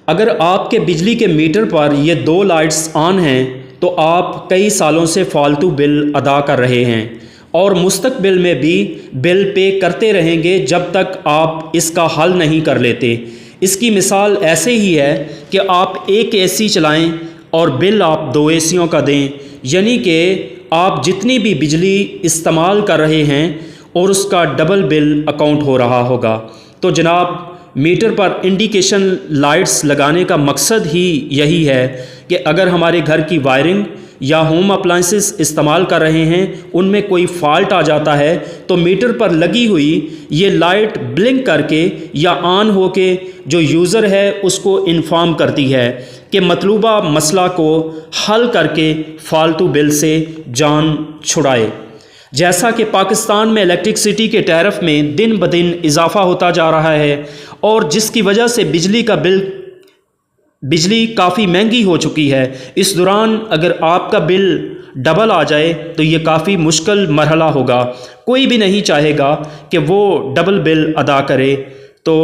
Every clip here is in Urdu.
اگر آپ کے بجلی کے میٹر پر یہ دو لائٹس آن ہیں تو آپ کئی سالوں سے فالتو بل ادا کر رہے ہیں اور مستقبل میں بھی بل پے کرتے رہیں گے جب تک آپ اس کا حل نہیں کر لیتے۔ اس کی مثال ایسے ہی ہے کہ آپ ایک اے سی چلائیں اور بل آپ دو اے سیوں کا دیں، یعنی کہ آپ جتنی بھی بجلی استعمال کر رہے ہیں اور اس کا ڈبل بل اکاؤنٹ ہو رہا ہوگا۔ تو جناب، میٹر پر انڈیکیشن لائٹس لگانے کا مقصد ہی یہی ہے کہ اگر ہمارے گھر کی وائرنگ یا ہوم اپلائنسز استعمال کر رہے ہیں ان میں کوئی فالٹ آ جاتا ہے تو میٹر پر لگی ہوئی یہ لائٹ بلنک کر کے یا آن ہو کے جو یوزر ہے اس کو انفارم کرتی ہے کہ مطلوبہ مسئلہ کو حل کر کے فالتو بل سے جان چھڑائے۔ جیسا کہ پاکستان میں الیکٹرسٹی کے ٹیرف میں دن بدن اضافہ ہوتا جا رہا ہے اور جس کی وجہ سے بجلی کافی مہنگی ہو چکی ہے، اس دوران اگر آپ کا بل ڈبل آ جائے تو یہ کافی مشکل مرحلہ ہوگا۔ کوئی بھی نہیں چاہے گا کہ وہ ڈبل بل ادا کرے۔ تو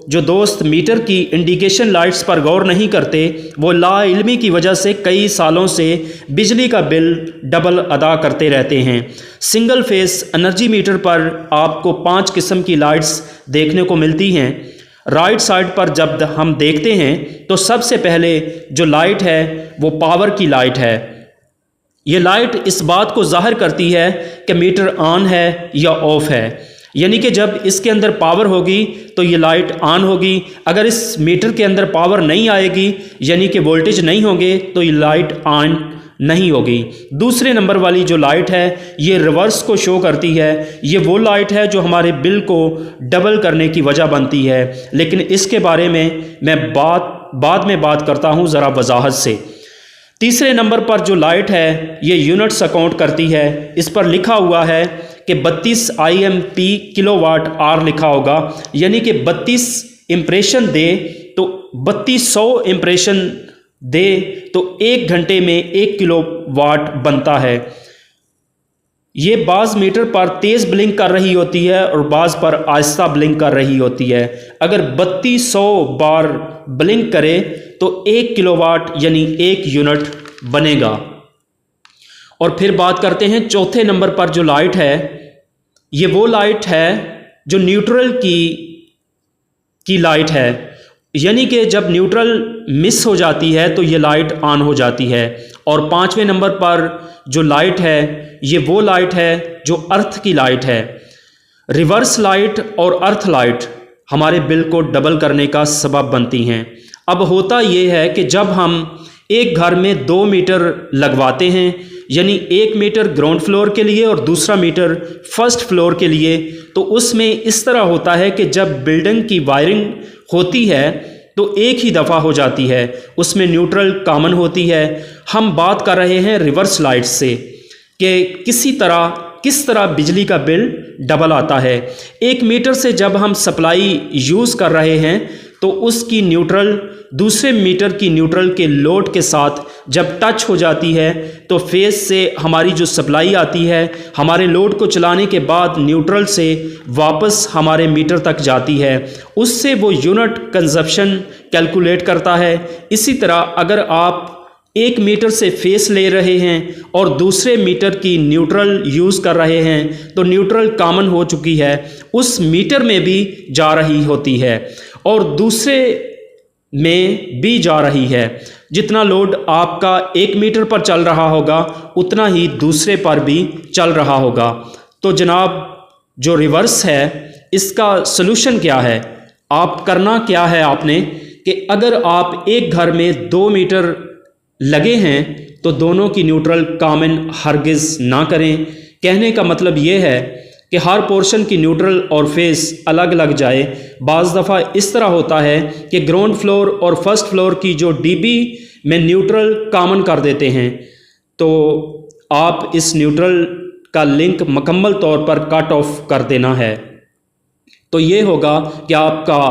جو دوست میٹر کی انڈیکیشن لائٹس پر غور نہیں کرتے وہ لا علمی کی وجہ سے کئی سالوں سے بجلی کا بل ڈبل ادا کرتے رہتے ہیں۔ سنگل فیس انرجی میٹر پر آپ کو 5 قسم کی لائٹس دیکھنے کو ملتی ہیں۔ رائٹ سائڈ پر جب ہم دیکھتے ہیں تو سب سے پہلے جو لائٹ ہے وہ پاور کی لائٹ ہے۔ یہ لائٹ اس بات کو ظاہر کرتی ہے کہ میٹر آن ہے یا آف ہے، یعنی کہ جب اس کے اندر پاور ہوگی تو یہ لائٹ آن ہوگی، اگر اس میٹر کے اندر پاور نہیں آئے گی یعنی کہ وولٹیج نہیں ہوں گے تو یہ لائٹ آن نہیں ہوگی۔ دوسرے نمبر والی جو لائٹ ہے یہ ریورس کو شو کرتی ہے، یہ وہ لائٹ ہے جو ہمارے بل کو ڈبل کرنے کی وجہ بنتی ہے، لیکن اس کے بارے میں بعد میں بات کرتا ہوں ذرا وضاحت سے۔ تیسرے نمبر پر جو لائٹ ہے یہ یونٹس اکاؤنٹ کرتی ہے، اس پر لکھا ہوا ہے کہ 32 IMP کلو واٹ آر لکھا ہوگا، یعنی کہ 32 امپریشن دے تو 3200 امپریشن دے تو 1 گھنٹے میں 1 کلو واٹ بنتا ہے۔ یہ بعض میٹر پر تیز بلنک کر رہی ہوتی ہے اور بعض پر آہستہ بلنک کر رہی ہوتی ہے۔ اگر 3200 بار بلنک کرے تو 1 کلو واٹ یعنی 1 یونٹ بنے گا۔ اور پھر بات کرتے ہیں چوتھے نمبر پر جو لائٹ ہے یہ وہ لائٹ ہے جو نیوٹرل کی لائٹ ہے، یعنی کہ جب نیوٹرل مس ہو جاتی ہے تو یہ لائٹ آن ہو جاتی ہے۔ اور 5ویں نمبر پر جو لائٹ ہے یہ وہ لائٹ ہے جو ارتھ کی لائٹ ہے۔ ریورس لائٹ اور ارتھ لائٹ ہمارے بل کو ڈبل کرنے کا سبب بنتی ہیں۔ اب ہوتا یہ ہے کہ جب ہم ایک گھر میں 2 میٹر لگواتے ہیں، یعنی ایک میٹر گراؤنڈ فلور کے لیے اور دوسرا میٹر فرسٹ فلور کے لیے، تو اس میں اس طرح ہوتا ہے کہ جب بلڈنگ کی وائرنگ ہوتی ہے تو ایک ہی دفعہ ہو جاتی ہے، اس میں نیوٹرل کامن ہوتی ہے۔ ہم بات کر رہے ہیں ریورس لائٹ سے کہ کس طرح بجلی کا بل ڈبل آتا ہے۔ ایک میٹر سے جب ہم سپلائی یوز کر رہے ہیں تو اس کی نیوٹرل دوسرے میٹر کی نیوٹرل کے لوڈ کے ساتھ جب ٹچ ہو جاتی ہے تو فیز سے ہماری جو سپلائی آتی ہے ہمارے لوڈ کو چلانے کے بعد نیوٹرل سے واپس ہمارے میٹر تک جاتی ہے، اس سے وہ یونٹ کنزپشن کیلکولیٹ کرتا ہے۔ اسی طرح اگر آپ ایک میٹر سے فیس لے رہے ہیں اور دوسرے میٹر کی نیوٹرل یوز کر رہے ہیں تو نیوٹرل کامن ہو چکی ہے، اس میٹر میں بھی جا رہی ہوتی ہے اور دوسرے میں بھی جا رہی ہے۔ جتنا لوڈ آپ کا ایک میٹر پر چل رہا ہوگا اتنا ہی دوسرے پر بھی چل رہا ہوگا۔ تو جناب، جو ریورس ہے اس کا سلوشن کیا ہے؟ آپ کرنا کیا ہے آپ نے کہ اگر آپ ایک گھر میں 2 میٹر لگے ہیں تو دونوں کی نیوٹرل کامن ہرگز نہ کریں۔ کہنے کا مطلب یہ ہے کہ ہر پورشن کی نیوٹرل اور فیس الگ الگ جائے۔ بعض دفعہ اس طرح ہوتا ہے کہ گراؤنڈ فلور اور فرسٹ فلور کی جو ڈی بی میں نیوٹرل کامن کر دیتے ہیں، تو آپ اس نیوٹرل کا لنک مکمل طور پر کٹ آف کر دینا ہے۔ تو یہ ہوگا کہ آپ کا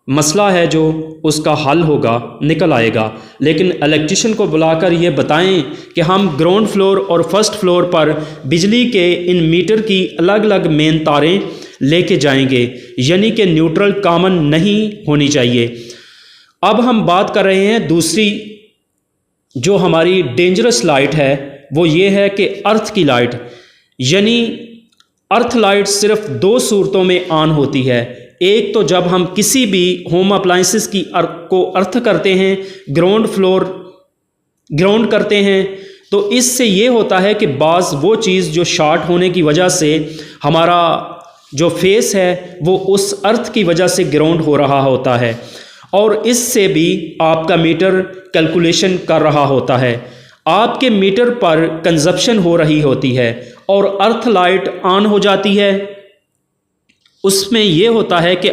مسئلہ ہے جو اس کا حل ہوگا، نکل آئے گا۔ لیکن الیکٹریشین کو بلا کر یہ بتائیں کہ ہم گراؤنڈ فلور اور فرسٹ فلور پر بجلی کے ان میٹر کی الگ الگ مین تاریں لے کے جائیں گے، یعنی کہ نیوٹرل کامن نہیں ہونی چاہیے۔ اب ہم بات کر رہے ہیں دوسری جو ہماری ڈینجرس لائٹ ہے، وہ یہ ہے کہ ارتھ کی لائٹ، یعنی ارتھ لائٹ صرف دو صورتوں میں آن ہوتی ہے۔ ایک تو جب ہم کسی بھی ہوم اپلائنسز کی کو ارتھ کرتے ہیں، گراؤنڈ کرتے ہیں، تو اس سے یہ ہوتا ہے کہ بعض وہ چیز جو شارٹ ہونے کی وجہ سے ہمارا جو فیس ہے وہ اس ارتھ کی وجہ سے گراؤنڈ ہو رہا ہوتا ہے، اور اس سے بھی آپ کا میٹر کیلکولیشن کر رہا ہوتا ہے، آپ کے میٹر پر کنزپشن ہو رہی ہوتی ہے اور ارتھ لائٹ آن ہو جاتی ہے۔ اس میں یہ ہوتا ہے کہ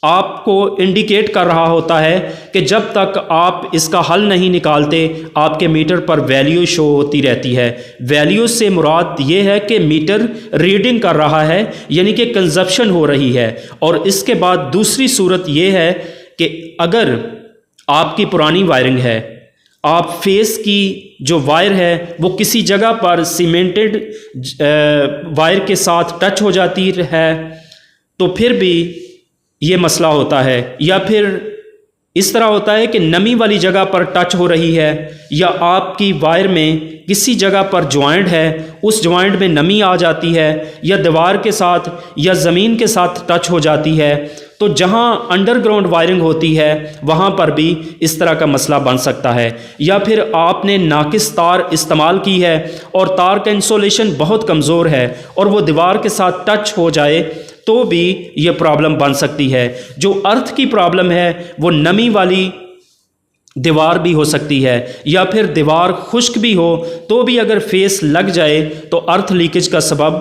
آپ کو انڈیکیٹ کر رہا ہوتا ہے کہ جب تک آپ اس کا حل نہیں نکالتے آپ کے میٹر پر ویلیو شو ہوتی رہتی ہے۔ ویلیو سے مراد یہ ہے کہ میٹر ریڈنگ کر رہا ہے، یعنی کہ کنزپشن ہو رہی ہے۔ اور اس کے بعد دوسری صورت یہ ہے کہ اگر آپ کی پرانی وائرنگ ہے، آپ فیس کی جو وائر ہے وہ کسی جگہ پر سیمنٹڈ وائر کے ساتھ ٹچ ہو جاتی ہے تو پھر بھی یہ مسئلہ ہوتا ہے، یا پھر اس طرح ہوتا ہے کہ نمی والی جگہ پر ٹچ ہو رہی ہے، یا آپ کی وائر میں کسی جگہ پر جوائنٹ ہے، اس جوائنٹ میں نمی آ جاتی ہے، یا دیوار کے ساتھ یا زمین کے ساتھ ٹچ ہو جاتی ہے، تو جہاں انڈر گراؤنڈ وائرنگ ہوتی ہے وہاں پر بھی اس طرح کا مسئلہ بن سکتا ہے۔ یا پھر آپ نے ناقص تار استعمال کی ہے اور تار کا انسولیشن بہت کمزور ہے اور وہ دیوار کے ساتھ ٹچ ہو جائے تو بھی یہ پرابلم بن سکتی ہے۔ جو ارتھ کی پرابلم ہے وہ نمی والی دیوار بھی ہو سکتی ہے، یا پھر دیوار خشک بھی ہو تو بھی اگر فیس لگ جائے تو ارتھ لیکیج کا سبب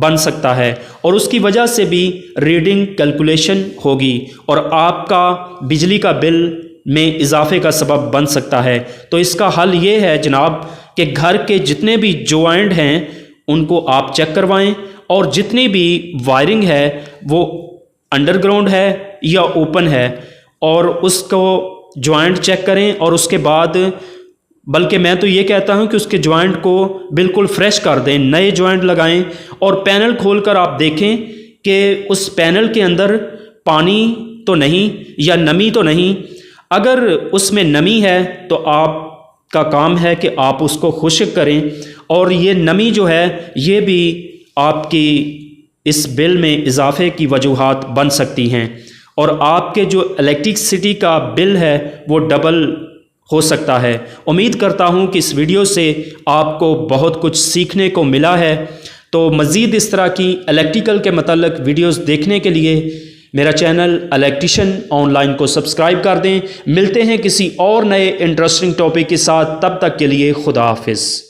بن سکتا ہے، اور اس کی وجہ سے بھی ریڈنگ کیلکولیشن ہوگی اور آپ کا بجلی کا بل میں اضافے کا سبب بن سکتا ہے۔ تو اس کا حل یہ ہے جناب کہ گھر کے جتنے بھی جوائنٹ ہیں ان کو آپ چیک کروائیں، اور جتنی بھی وائرنگ ہے وہ انڈر گراؤنڈ ہے یا اوپن ہے، اور اس کو جوائنٹ چیک کریں، اور اس کے بعد بلکہ میں تو یہ کہتا ہوں کہ اس کے جوائنٹ کو بالکل فریش کر دیں، نئے جوائنٹ لگائیں، اور پینل کھول کر آپ دیکھیں کہ اس پینل کے اندر پانی تو نہیں یا نمی تو نہیں۔ اگر اس میں نمی ہے تو آپ کا کام ہے کہ آپ اس کو خشک کریں، اور یہ نمی جو ہے یہ بھی آپ کی اس بل میں اضافے کی وجوہات بن سکتی ہیں، اور آپ کے جو الیکٹرسٹی کا بل ہے وہ ڈبل ہو سکتا ہے۔ امید کرتا ہوں کہ اس ویڈیو سے آپ کو بہت کچھ سیکھنے کو ملا ہے۔ تو مزید اس طرح کی الیکٹریکل کے متعلق ویڈیوز دیکھنے کے لیے میرا چینل الیکٹریشین آن لائن کو سبسکرائب کر دیں۔ ملتے ہیں کسی اور نئے انٹرسٹنگ ٹاپک کے ساتھ، تب تک کے لیے خدا حافظ۔